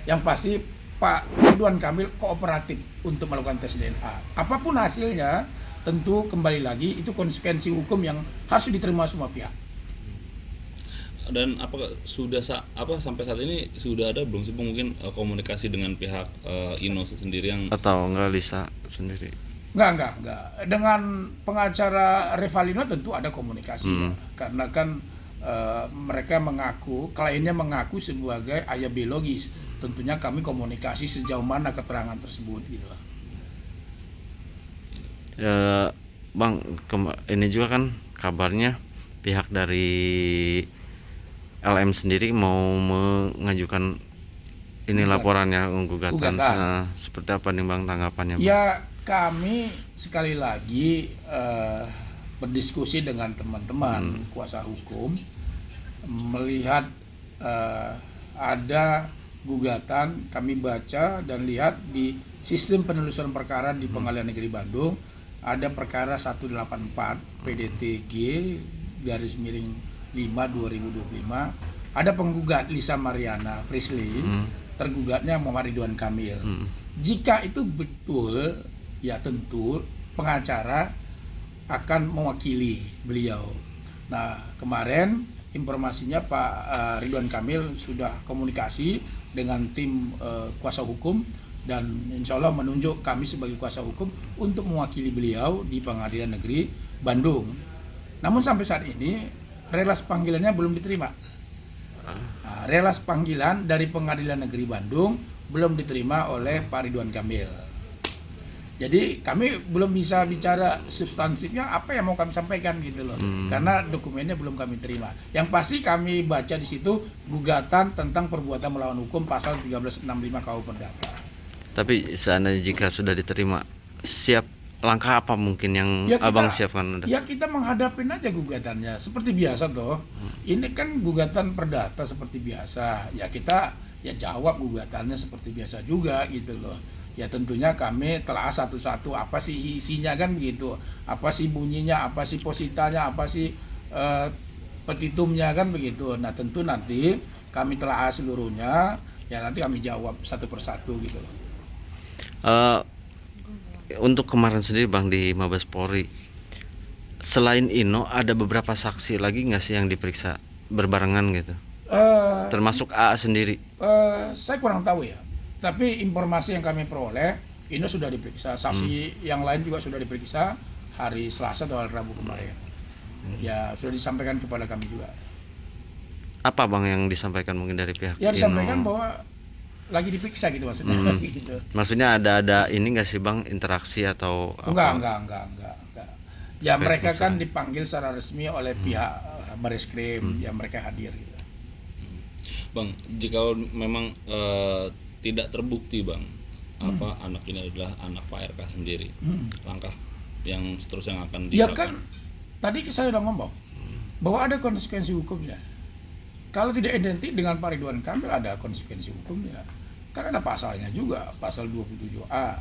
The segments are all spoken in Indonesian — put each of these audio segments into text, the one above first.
Yang pasti Pak Ridwan Kamil kooperatif untuk melakukan tes DNA. Apapun hasilnya, tentu kembali lagi itu konsekuensi hukum yang harus diterima semua pihak. Dan apakah sudah sampai saat ini sudah ada belum sih Bang, mungkin komunikasi dengan pihak Ino sendiri yang Atau enggak Lisa sendiri? Enggak. Dengan pengacara Revalino tentu ada komunikasi ya. Karena kan mereka mengaku, kliennya mengaku sebagai ayah biologis. Tentunya kami komunikasi sejauh mana keterangan tersebut gitu. Ya, Bang, ini juga kan kabarnya pihak dari LM sendiri mau mengajukan ini laporannya, gugatan. Gugatan. Seperti apa nih Bang tanggapannya, Bang? Ya kami sekali lagi berdiskusi dengan teman-teman kuasa hukum melihat ada gugatan, kami baca dan lihat di sistem penelusuran perkara di Pengadilan Negeri Bandung ada perkara 184 PDTG garis miring 5/2025 ada penggugat Lisa Mariana Prisley, tergugatnya Muhammad Ridwan Kamil. Jika itu betul, ya tentu pengacara akan mewakili beliau. Nah, kemarin informasinya Pak Ridwan Kamil sudah komunikasi dengan tim kuasa hukum dan insya Allah menunjuk kami sebagai kuasa hukum untuk mewakili beliau di Pengadilan Negeri Bandung. Namun sampai saat ini relas panggilannya belum diterima. Nah, relas panggilan dari Pengadilan Negeri Bandung belum diterima oleh Pak Ridwan Kamil. Jadi kami belum bisa bicara substansifnya apa yang mau kami sampaikan gitu loh. Karena dokumennya belum kami terima. Yang pasti kami baca di situ gugatan tentang perbuatan melawan hukum pasal 1365 KUH Perdata. Tapi seandainya jika sudah diterima, siap langkah apa mungkin yang Abang siapkan? Ya kita menghadapin aja gugatannya seperti biasa toh. Ini kan gugatan perdata seperti biasa. Ya kita ya jawab gugatannya seperti biasa juga gitu loh. Ya tentunya kami telah satu-satu apa sih isinya kan begitu. Apa sih bunyinya, apa sih positanya, apa sih petitumnya kan begitu. Nah tentu nanti kami telah seluruhnya. Ya nanti kami jawab satu persatu gitu loh. Untuk kemarin sendiri Bang di Mabes Polri, selain Ino ada beberapa saksi lagi nggak sih yang diperiksa berbarengan gitu? Termasuk AA sendiri? Saya kurang tahu ya. Tapi informasi yang kami peroleh, Ino sudah diperiksa, saksi yang lain juga sudah diperiksa hari Selasa atau hari Rabu kemarin. Ya sudah disampaikan kepada kami juga. Apa Bang yang disampaikan mungkin dari pihak Ya disampaikan Ino? bahwa lagi diperiksa gitu maksudnya. Gitu. Maksudnya ada ini nggak sih Bang, interaksi atau apa? Enggak. Ya mereka kan dipanggil secara resmi oleh pihak Bareskrim, ya mereka hadir gitu. Bang, jika memang tidak terbukti Bang apa anak ini adalah anak Pak RK sendiri, langkah yang seterusnya yang akan Ya dilakukan? kan tadi saya udah ngomong bahwa ada konsekuensi hukumnya. Kalau tidak identik dengan Pak Ridwan Kamil ada konsekuensi hukumnya. Karena ada pasalnya juga, pasal 27A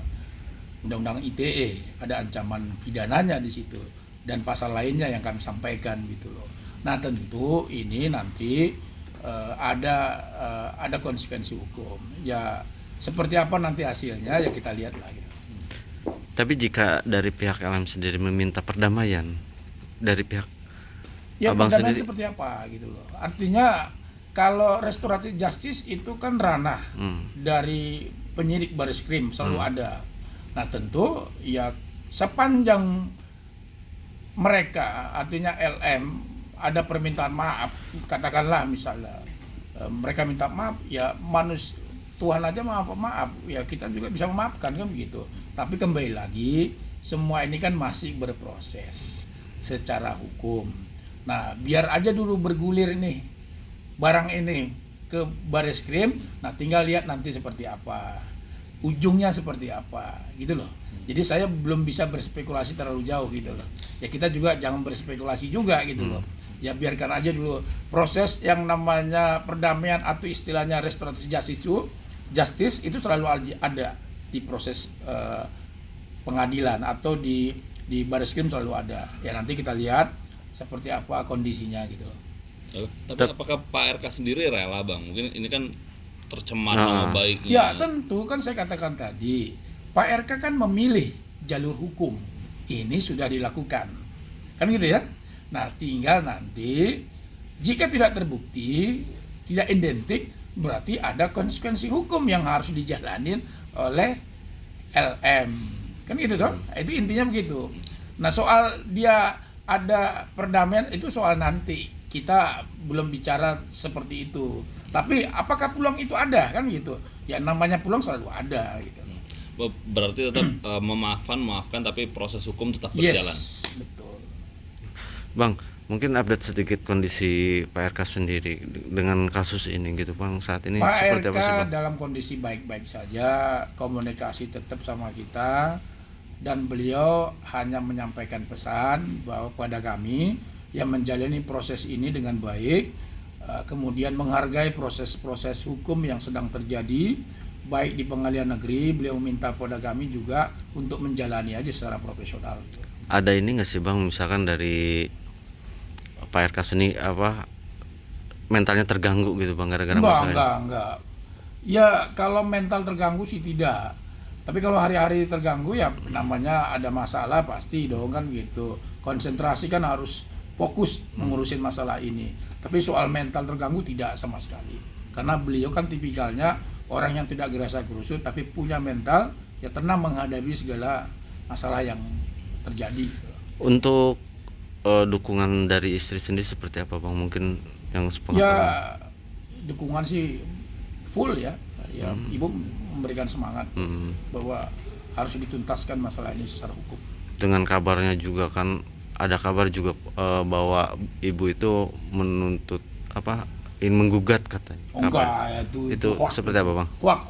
Undang-Undang ITE, ada ancaman pidananya di situ dan pasal lainnya yang kami sampaikan gitu loh. Nah, tentu ini nanti ada konsekuensi hukum. Ya seperti apa nanti hasilnya ya kita lihat lah gitu. Tapi jika dari pihak LM sendiri meminta perdamaian dari pihak Ya Abang perdamaian sendiri, seperti apa gitu loh. Artinya kalau restoratif justice itu kan ranah dari penyidik Bareskrim selalu ada. Nah tentu ya sepanjang mereka artinya LM ada permintaan maaf, katakanlah misalnya mereka minta maaf ya Tuhan aja maaf ya kita juga bisa memaafkan kan begitu. Tapi kembali lagi semua ini kan masih berproses secara hukum. Nah, biar aja dulu bergulir nih barang ini ke Bareskrim. Nah, tinggal lihat nanti seperti apa, ujungnya seperti apa, gitu loh. Jadi saya belum bisa berspekulasi terlalu jauh gitu loh. Ya kita juga jangan berspekulasi juga gitu loh. Ya biarkan aja dulu proses yang namanya perdamaian atau istilahnya restoratif justice itu selalu ada di proses pengadilan atau di Bareskrim selalu ada. Ya nanti kita lihat seperti apa kondisinya gitu loh. Tapi apakah Pak RK sendiri rela Bang? Mungkin ini kan tercemar nama baiknya. Ya tentu kan saya katakan tadi, Pak RK kan memilih jalur hukum. Ini sudah dilakukan, kan gitu ya. Nah tinggal nanti jika tidak terbukti, tidak identik, berarti ada konsekuensi hukum yang harus dijalanin oleh LM, kan gitu toh. Itu intinya begitu. Nah soal dia ada perdamaian itu soal nanti, kita belum bicara seperti itu. Tapi apakah peluang itu ada, kan gitu ya, namanya peluang selalu ada gitu. Berarti tetap memaafkan tapi proses hukum tetap berjalan. Yes, betul. Bang, mungkin update sedikit kondisi Pak RK sendiri dengan kasus ini gitu Bang, saat ini Pak seperti RK apa sih Bang? dalam kondisi baik-baik saja, komunikasi tetap sama kita, dan beliau hanya menyampaikan pesan bahwa pada kami yang menjalani proses ini dengan baik, kemudian menghargai proses-proses hukum yang sedang terjadi baik di pengadilan negeri. Beliau minta pada kami juga untuk menjalani aja secara profesional. Ada ini nggak sih Bang, misalkan dari Pak RK seni mentalnya terganggu gitu Bang gara-gara masalah ini? Enggak. Ya kalau mental terganggu sih tidak. Tapi kalau hari-hari terganggu ya namanya ada masalah pasti dong kan gitu. Konsentrasi kan harus fokus mengurusin masalah ini. Tapi soal mental terganggu tidak sama sekali. Karena beliau kan tipikalnya orang yang tidak gerasa gerusut tapi punya mental ya tenang menghadapi segala masalah yang terjadi. Untuk dukungan dari istri sendiri seperti apa Bang? Mungkin yang sepengetahuan. Ya dukungan sih full ya. Ya ibu memberikan semangat bahwa harus dituntaskan masalah ini secara hukum. Dengan kabarnya juga kan ada kabar juga bahwa ibu itu menuntut ingin menggugat katanya. Enggak, itu hoax. seperti apa Bang? Hoax.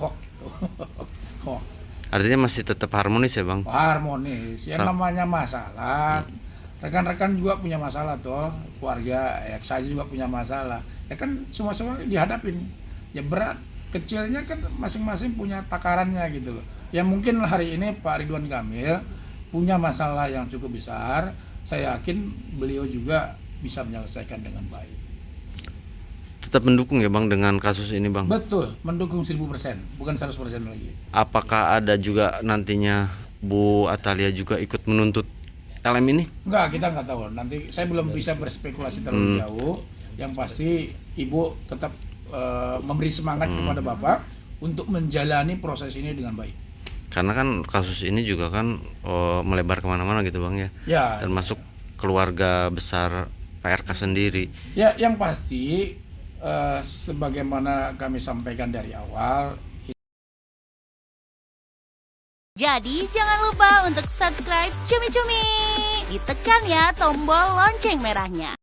Artinya masih tetap harmonis ya Bang? Harmonis. Yang namanya masalah, rekan-rekan juga punya masalah toh, keluarga, ya saya juga punya masalah. Ya kan semua-semua dihadapin. Ya berat, kecilnya kan masing-masing punya takarannya gitu loh. Ya mungkin hari ini Pak Ridwan Kamil punya masalah yang cukup besar. Saya yakin beliau juga bisa menyelesaikan dengan baik. Tetap mendukung ya Bang dengan kasus ini Bang? Betul, mendukung 1000%, bukan 100% lagi. Apakah ada juga nantinya Bu Atalia juga ikut menuntut LM ini? Enggak, kita nggak tahu. Nanti saya belum bisa berspekulasi terlalu jauh. Yang pasti Ibu tetap memberi semangat kepada Bapak untuk menjalani proses ini dengan baik. Karena kan kasus ini juga kan melebar kemana-mana gitu Bang ya? Ya. Termasuk keluarga besar Pak RK sendiri. Ya, yang pasti sebagaimana kami sampaikan dari awal. Jadi jangan lupa untuk subscribe Cumi Cumi. Ditekan ya tombol lonceng merahnya.